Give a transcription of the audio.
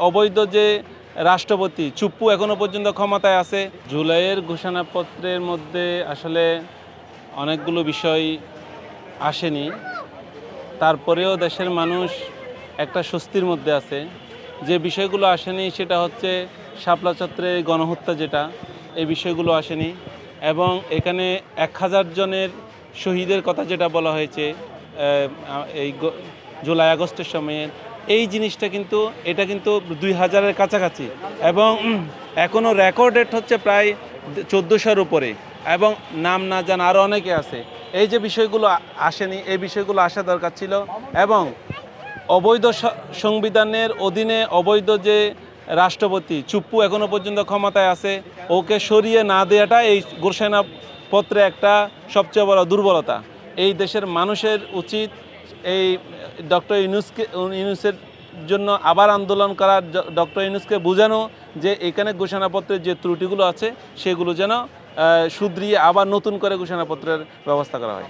অবৈধ যে রাষ্ট্রপতি চুপ্পু এখনো পর্যন্ত ক্ষমতায় আছে। জুলাইয়ের ঘোষণাপত্রের মধ্যে আসলে অনেকগুলো বিষয় আসেনি, তারপরেও দেশের মানুষ একটা স্বস্তির মধ্যে আছে। যে বিষয়গুলো আসেনি সেটা হচ্ছে শাপলা চত্বরে গণহত্যা, যেটা এই বিষয়গুলো আসেনি, এবং এখানে 1000 জনের শহীদের কথা যেটা বলা হয়েছে এই জুলাই আগস্টের সময়ে, এই জিনিসটা কিন্তু এটা কিন্তু 2000-এর কাছাকাছি, এবং এখনও রেকর্ডেড হচ্ছে প্রায় 1400-র উপরে, এবং নাম না জানা আরও অনেকে আছে। এই যে বিষয়গুলো আসেনি, এই বিষয়গুলো আসা দরকার ছিল। এবং অবৈধ সংবিধানের অধীনে অবৈধ যে রাষ্ট্রপতি চুপ্পু এখনো পর্যন্ত ক্ষমতায় আছে, ওকে সরিয়ে না দেওয়াটা এই ঘোষণাপত্রে একটা সবচেয়ে বড় দুর্বলতা। এই দেশের মানুষের উচিত এই ডক্টর ইউনূসের জন্য আবার আন্দোলন করার, ডক্টর ইউনূসকে বোঝানো যে এখানে ঘোষণাপত্রের যে ত্রুটিগুলো আছে সেগুলো যেন শুধরিয়ে আবার নতুন করে ঘোষণাপত্রের ব্যবস্থা করা হয়।